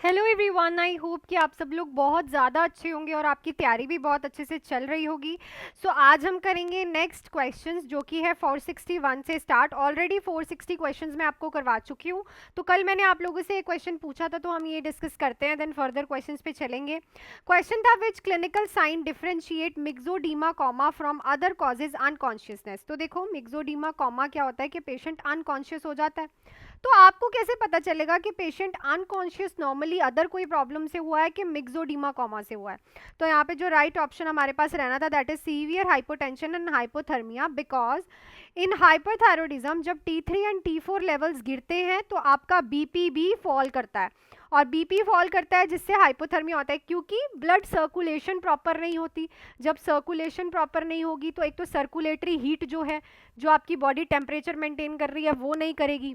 Hello everyone, I hope कि आप सब लोग बहुत ज़्यादा अच्छे होंगे और आपकी तैयारी भी बहुत अच्छे से चल रही होगी। आज हम करेंगे नेक्स्ट क्वेश्चंस जो कि है 461 से स्टार्ट। ऑलरेडी 460 क्वेश्चंस मैं आपको करवा चुकी हूँ। तो कल मैंने आप लोगों से एक क्वेश्चन पूछा था, तो हम ये डिस्कस करते हैं, देन फर्दर क्वेश्चंस पे चलेंगे। क्वेश्चन था, which clinical sign differentiate myxoedema coma from other causes unconsciousness. तो देखो, मिक्सोडीमा कॉमा क्या होता है कि पेशेंट अनकॉन्शियस हो जाता है। तो आपको कैसे पता चलेगा कि पेशेंट अनकॉन्शियस नॉर्मली अदर कोई प्रॉब्लम से हुआ है कि मिक्सोडीमा कॉमा से हुआ है? तो यहाँ पे जो राइट ऑप्शन हमारे पास रहना था, that is severe hypotension and hypothermia, because in hyperthyroidism जब T3 एंड T4 लेवल्स गिरते हैं तो आपका बीपी भी फॉल करता है, और बीपी फॉल करता है जिससे हाइपोथर्मिया होता है, क्योंकि ब्लड सर्कुलेशन प्रॉपर नहीं होती। जब सर्कुलेशन प्रॉपर नहीं होगी तो एक तो सर्कुलेटरी हीट जो है, जो आपकी बॉडी टेम्परेचर मेंटेन कर रही है, वो नहीं करेगी,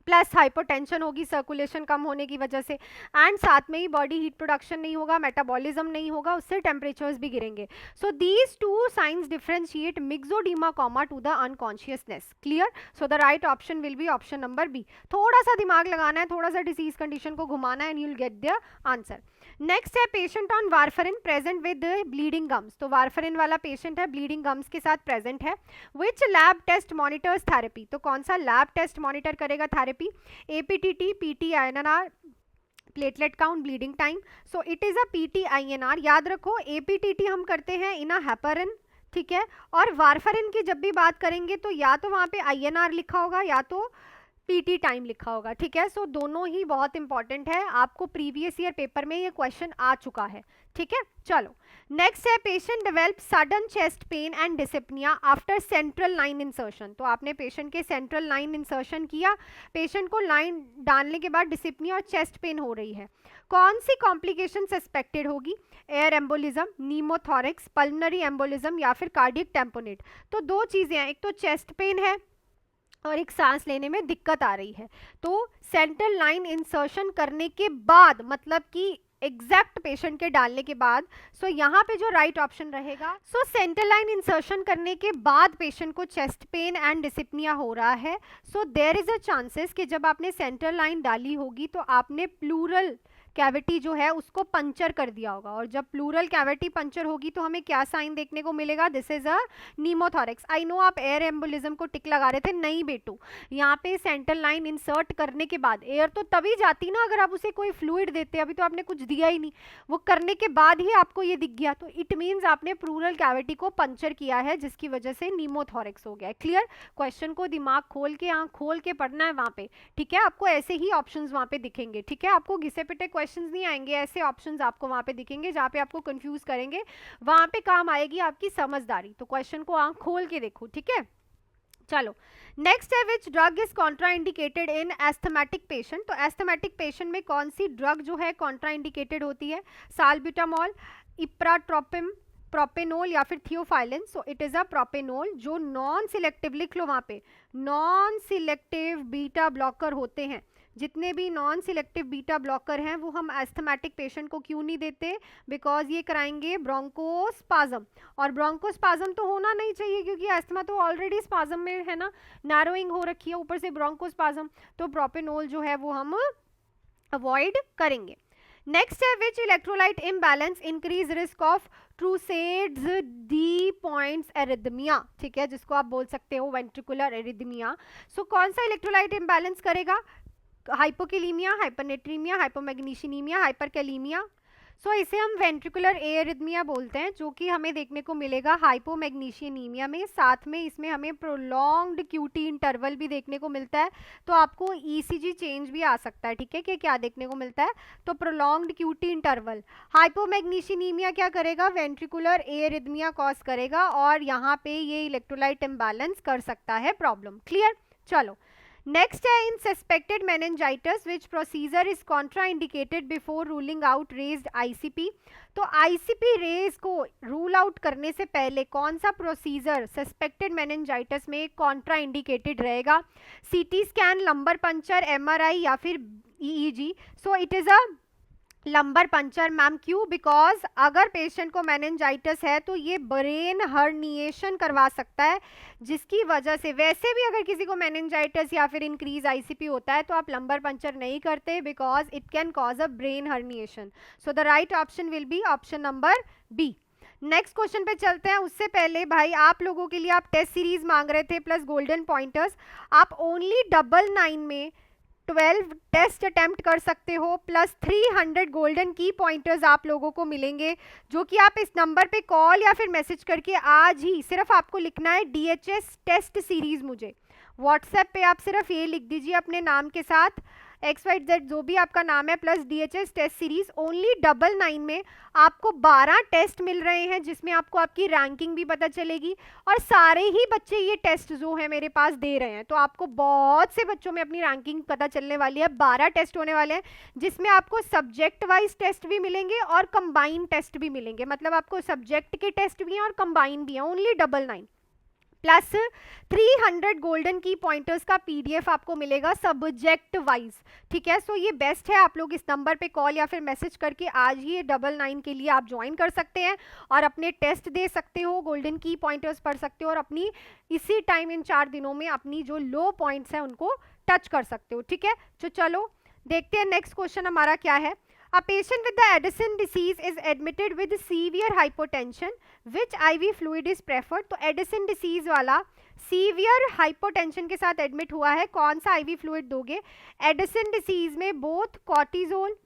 प्लस हाइपोटेंशन होगी सर्कुलेशन कम होने की वजह से, एंड साथ में ही बॉडी हीट प्रोडक्शन नहीं होगा, मेटाबॉलिज्म नहीं होगा, उससे टेम्परेचर्स भी गिरेंगे। So these two signs differentiate myxoedema coma to the unconsciousness. Clear? So the right option will be option number B. थोड़ा सा दिमाग लगाना है, थोड़ा सा डिसीज कंडीशन को घुमाना है, and you will get the answer. Next है patient on warfarin present with bleeding gums. तो वारफरिन वाला पेशेंट है, ब्लीडिंग गम्स के साथ प्रेजेंट है। Which lab test monitors therapy. तो कौन सा लैब टेस्ट मॉनिटर करेगा therapy? APTT, PT-INR, platelet count, bleeding time. So it is a PT-INR। याद रखो, APTT हम करते हैं इन अ हेपरिन, ठीक है, और वारफरिन की जब भी बात करेंगे तो या तो वहां पे INR लिखा होगा या तो PT टाइम लिखा होगा, ठीक है। सो दोनों ही बहुत इंपॉर्टेंट है, आपको प्रीवियस ईयर पेपर में ये क्वेश्चन आ चुका है, ठीक है। चलो, नेक्स्ट है patient develop sudden chest pain and dyspnoea after central line insertion. तो आपने पेशेंट के सेंट्रल लाइन इंसर्शन किया, पेशेंट को लाइन डालने के बाद डिसिप्निया और चेस्ट पेन हो रही है, कौन सी कॉम्प्लिकेशन सस्पेक्टेड होगी? एयर एम्बोलिज्म, नीमोथोरिक्स, पल्मनरी एम्बोलिज्म या फिर कार्डियक टेम्पोनेट। तो दो चीजें हैं, एक तो चेस्ट पेन है और एक सांस लेने में दिक्कत आ रही है। तो सेंट्रल लाइन इंसर्शन करने के बाद, मतलब कि एग्जैक्ट पेशेंट के डालने के बाद, सो यहाँ पे जो राइट ऑप्शन रहेगा, सो सेंट्रल लाइन इंसर्शन करने के बाद पेशेंट को चेस्ट पेन एंड डिसिप्निया हो रहा है, so there is a chances कि जब आपने सेंट्रल लाइन डाली होगी तो आपने प्लूरल कैविटी जो है उसको पंचर कर दिया होगा, और जब प्लूरल कैविटी पंचर होगी तो हमें क्या साइन देखने को मिलेगा? This is a pneumothorax. I know आप एयर एम्बोलिज्म को टिक लगा रहे थे, नहीं बेटू, यहाँ पे सेंट्रल लाइन इंसर्ट करने के बाद एयर तो तभी जाती ना अगर आप उसे कोई फ्लूइड देते, अभी तो आपने कुछ दिया ही नहीं, वो करने के बाद ही आपको ये दिख गया, तो इट मीन्स आपने प्लूरल कैविटी को पंचर किया है, जिसकी वजह से नीमोथोरिक्स हो गया है। क्लियर? क्वेश्चन को दिमाग खोल के, आंख खोल के पढ़ना है वहां पे, ठीक है। आपको ऐसे ही ऑप्शंस वहां पे दिखेंगे, ठीक है, आपको घिसे पिटे क्वेश्चंस नहीं आएंगे, ऐसे ऑप्शंस आपको वहां पे दिखेंगे जहां पे आपको कंफ्यूज करेंगे, वहां पे काम आएगी आपकी समझदारी। तो क्वेश्चन को आंख खोल के देखो, ठीक है। चलो, नेक्स्ट है, which drug is contraindicated in asthmatic patient. तो एस्थमेटिक पेशेंट में कौन सी ड्रग जो है कॉन्ट्राइंडिकेटेड होती है? साल्ब्यूटामॉल, इप्राट्रोपिम, प्रोपेनोल या फिर theophylline. So it is a propanol, जो नॉन सिलेक्टिव, लिख लो वहां पे, नॉन सिलेक्टिव बीटा ब्लॉकर होते हैं। जितने भी नॉन सिलेक्टिव बीटा ब्लॉकर हैं वो हम एस्थमेटिक पेशेंट को क्यों नहीं देते? बिकॉज ये कराएंगे ब्रोंकोस्पाज्म, और ब्रोंकोस्पाज्म तो होना नहीं चाहिए क्योंकि एस्थमा तो ऑलरेडी स्पाज्म में है ना, नैरोइंग हो रखी है, ऊपर से ब्रोंकोस्पाज्म, तो प्रोपेनोल जो है वो हम अवॉइड करेंगे। नेक्स्ट है, which electrolyte imbalance increase risk of torsades de pointes arrhythmia, ठीक है, जिसको आप बोल सकते हो वेंट्रिकुलर एरिथमिया। सो कौन सा इलेक्ट्रोलाइट इम्बैलेंस करेगा? हाइपोकेलीमिया, हाइपरनेट्रीमिया, हाइपोमैग्नीशियमीमिया, हाइपरकैलीमिया। सो इसे हम वेंट्रिकुलर एरिथमिया बोलते हैं, जो कि हमें देखने को मिलेगा हाइपोमैग्नीशियमीमिया में। साथ में इसमें हमें प्रोलॉन्ग्ड क्यूटी इंटरवल भी देखने को मिलता है, तो आपको ECG चेंज भी आ सकता है, ठीक है, कि क्या देखने को मिलता है? तो प्रोलॉन्ग्ड क्यूटी इंटरवल। हाइपोमैग्नीशियमीमिया क्या करेगा? वेंट्रिकुलर एरिथमिया कॉज करेगा, और यहाँ पे ये इलेक्ट्रोलाइट इम्बैलेंस कर सकता है प्रॉब्लम। क्लियर? चलो, नेक्स्ट है, in suspected meningitis which procedure is contraindicated before ruling out raised ICP। तो ICP रेज को रूल आउट करने से पहले कौन सा प्रोसीजर सस्पेक्टेड मेनिंजाइटिस में कॉन्ट्राइंडिकेटेड रहेगा? CT scan, lumbar puncture, MRI या फिर EEG। So it is a lumbar puncture ma'am, क्यों? बिकॉज अगर पेशेंट को मेनिंजाइटिस है तो ये ब्रेन हर्निएशन करवा सकता है, जिसकी वजह से वैसे भी अगर किसी को मेनिंजाइटिस या फिर इंक्रीज आईसीपी होता है तो आप लंबर पंचर नहीं करते, because it can cause a brain herniation. So the right option will be option number B. Next question पे चलते हैं. उससे पहले भाई आप लोगों के लिए आप टेस्ट सीरीज मांग रहे थे प्लस गोल्डन पॉइंटर्स. आप ओनली 99 में 12 टेस्ट अटेम्प्ट कर सकते हो, प्लस 300 गोल्डन की पॉइंटर्स आप लोगों को मिलेंगे, जो कि आप इस नंबर पे कॉल या फिर मैसेज करके आज ही सिर्फ आपको लिखना है DHS टेस्ट सीरीज. मुझे व्हाट्सएप पे आप सिर्फ ये लिख दीजिए अपने नाम के साथ XYZ जो भी आपका नाम है plus DHS test series. Only 99 में आपको 12 टेस्ट मिल रहे हैं, जिसमें आपको आपकी रैंकिंग भी पता चलेगी, और सारे ही बच्चे ये टेस्ट जो है मेरे पास दे रहे हैं, तो आपको बहुत से बच्चों में अपनी रैंकिंग पता चलने वाली है. 12 टेस्ट होने वाले हैं, जिसमें आपको सब्जेक्ट वाइज टेस्ट भी मिलेंगे और कंबाइन टेस्ट भी मिलेंगे. मतलब आपको सब्जेक्ट के टेस्ट भी हैं और कंबाइन भी हैं. ओनली 99 प्लस 300 गोल्डन की पॉइंटर्स का PDF आपको मिलेगा सब्जेक्ट वाइज. ठीक है, सो ये बेस्ट है. आप लोग इस नंबर पे कॉल या फिर मैसेज करके आज ही ये 99 के लिए आप ज्वाइन कर सकते हैं और अपने टेस्ट दे सकते हो, गोल्डन की पॉइंटर्स पढ़ सकते हो और अपनी इसी टाइम इन 4 दिनों में अपनी जो लो पॉइंट्स हैं उनको टच कर सकते हो. ठीक है, तो चलो देखते हैं नेक्स्ट क्वेश्चन हमारा क्या है. A patient with the Addison disease is admitted with severe hypotension. Which IV fluid is preferred? तो Addison disease वाला severe hypotension के साथ एडमिट हुआ है, कौन सा IV fluid दोगे? Addison disease में both cortisol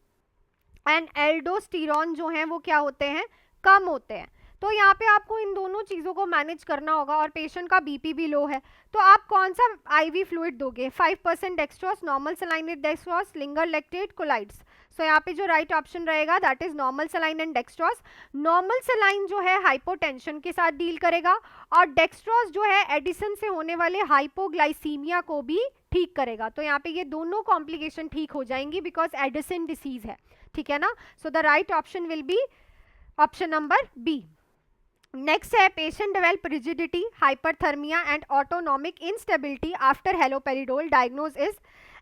एंड एल्डोस्टेरॉन जो हैं वो क्या होते हैं? कम होते हैं. तो यहाँ पे आपको इन दोनों चीज़ों को मैनेज करना होगा और पेशेंट का बीपी भी लो है, तो आप कौन सा आईवी फ्लूइड दोगे? 5% dextrose, normal saline with dextrose, ringer lactate, colloids. So यहाँ पे जो राइट ऑप्शन रहेगा that is normal saline and dextrose. Normal saline जो है हाइपोटेंशन के साथ डील करेगा और डेक्सट्रोस जो है एडिसन से होने वाले हाइपोग्लाइसीमिया को भी ठीक करेगा. तो यहाँ पे ये दोनों कॉम्प्लिकेशन ठीक हो जाएंगी बिकॉज एडिसन डिसीज है. ठीक है ना, so the right option will be option number B. Next है patient develop rigidity, hyperthermia and autonomic instability after haloperidol. Diagnose is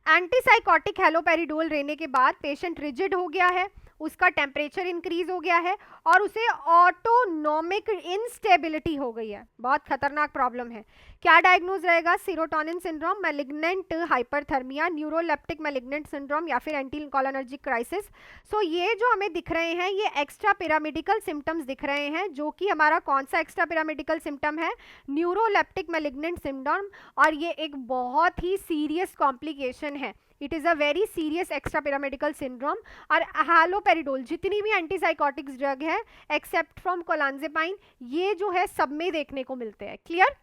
antipsychotic haloperidol लेने के बाद पेशेंट रिजिड हो गया है, उसका टेम्परेचर इंक्रीज हो गया है और उसे ऑटोनॉमिक इंस्टेबिलिटी हो गई है. बहुत खतरनाक प्रॉब्लम है. क्या डायग्नोज रहेगा? Serotonin syndrome, malignant hyperthermia, neuroleptic malignant syndrome या फिर एंटीकोलिनर्जिक क्राइसिस. सो ये जो हमें दिख रहे हैं ये एक्स्ट्रा पिरामिडिकल सिम्टम्स दिख रहे हैं, जो कि हमारा कौन सा एक्स्ट्रा पिरामिडिकल सिम्टम है? Neuroleptic malignant syndrome. और ये एक बहुत ही सीरियस कॉम्प्लिकेशन है. It is a very serious extra pyramidical syndrome. और हैलोपेरिडोल जितनी भी एंटीसाइकोटिक्स ड्रग है एक्सेप्ट फ्रॉम कोलांजेपाइन, ये जो है सब में देखने को मिलते हैं. क्लियर?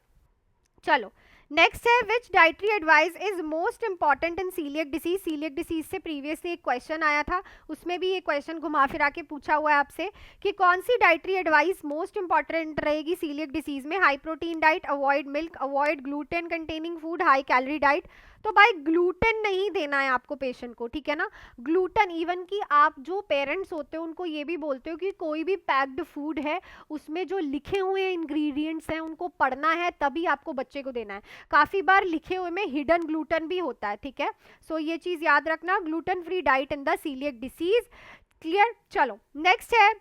चलो नेक्स्ट है which dietary advice is most important in coeliac disease. Coeliac disease से प्रीवियसली एक क्वेश्चन आया था, उसमें भी ये क्वेश्चन घुमा फिरा के पूछा हुआ है आपसे कि कौन सी डाइटरी एडवाइस मोस्ट इंपॉर्टेंट रहेगी सीलियक डिसीज में. High protein diet, avoid milk, avoid gluten containing food, high calorie diet. तो भाई ग्लूटेन नहीं देना है आपको पेशेंट को. ठीक है ना, ग्लूटेन इवन कि आप जो पेरेंट्स होते हो उनको ये भी बोलते हो कि कोई भी पैक्ड फूड है उसमें जो लिखे हुए इंग्रेडिएंट्स हैं उनको पढ़ना है तभी आपको बच्चे को देना है. काफ़ी बार लिखे हुए में हिडन ग्लूटेन भी होता है. ठीक है, सो ये चीज़ याद रखना. Gluten free diet in the coeliac disease. Clear? चलो नेक्स्ट है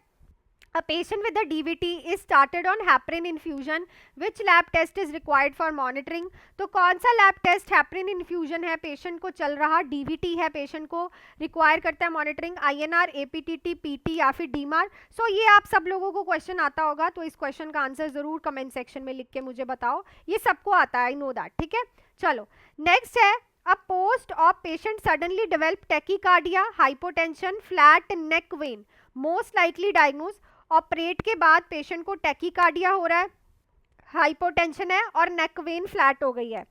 A patient with a DVT is started on heparin infusion. Which lab test is required for monitoring? तो कौन सा लैब टेस्ट हेपरिन इन्फ्यूजन है पेशेंट को चल रहा, DVT है पेशेंट को, रिक्वायर करता है मॉनिटरिंग? INR, APTT, PT या फिर DMAR. सो ये आप सब लोगों को क्वेश्चन आता होगा, तो इस क्वेश्चन का आंसर जरूर कमेंट सेक्शन में लिख के मुझे बताओ. ये सबको आता है, आई नो दैट. ठीक है, चलो नेक्स्ट है A post op patient suddenly develop tachycardia, hypotension, flat neck vein. Most likely diagnosed. Operate के बाद पेशेंट को टैकीकार्डिया हो रहा है, हाइपोटेंशन है और नेक वेन फ्लैट हो गई है.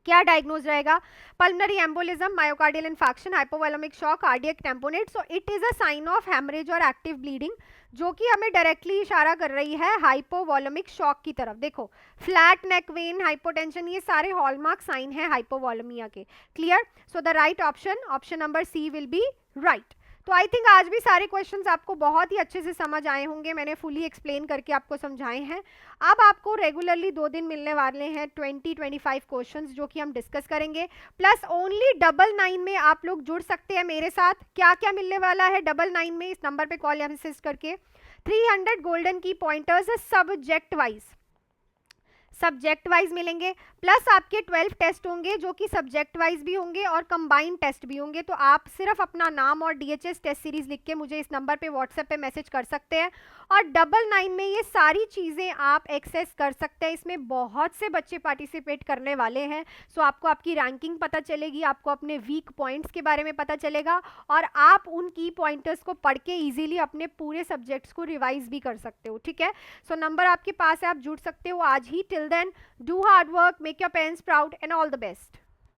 क्या डायग्नोज रहेगा? Pulmonary embolism, myocardial infection, hypovolaemic shock, cardiac tamponade. So it is a sign of haemorrhage और एक्टिव ब्लीडिंग, जो कि हमें डायरेक्टली इशारा कर रही है हाइपोवॉलेमिक शॉक की तरफ. देखो फ्लैट नेक वेन, हाइपोटेंशन, ये सारे हॉलमार्क साइन है हाइपोवॉलेमिया के. Clear? So the right option, option number C will be right. तो आई थिंक आज भी सारे क्वेश्चंस आपको बहुत ही अच्छे से समझ आए होंगे, मैंने फुली एक्सप्लेन करके आपको समझाए हैं। अब आपको रेगुलरली 2 दिन मिलने वाले हैं 20-25 क्वेश्चंस जो कि हम डिस्कस करेंगे, प्लस ओनली 99 में आप लोग जुड़ सकते हैं मेरे साथ। क्या क्या मिलने वाला है 99 में, इस नंबर पे कॉल या मैसेज करके। 300 गोल्डन की पॉइंटर्स सब्जेक्ट वाइज मिलेंगे, प्लस आपके 12 टेस्ट होंगे जो कि सब्जेक्ट वाइज भी होंगे और कंबाइंड टेस्ट भी होंगे। तो आप सिर्फ अपना नाम और DHS टेस्ट सीरीज लिख के मुझे इस नंबर पे व्हाट्सएप पे मैसेज कर सकते हैं, और 99 में ये सारी चीज़ें आप एक्सेस कर सकते हैं। इसमें बहुत से बच्चे पार्टिसिपेट करने वाले हैं, सो आपको आपकी रैंकिंग पता चलेगी, आपको अपने वीक पॉइंट्स के बारे में पता चलेगा, और आप उन की पॉइंटर्स को पढ़ के ईजिली अपने पूरे सब्जेक्ट्स को रिवाइज भी कर सकते हो, ठीक है। सो नंबर आपके पास है, आप जुड़ सकते हो आज ही। Till then, do hard work, make your parents proud and all the best.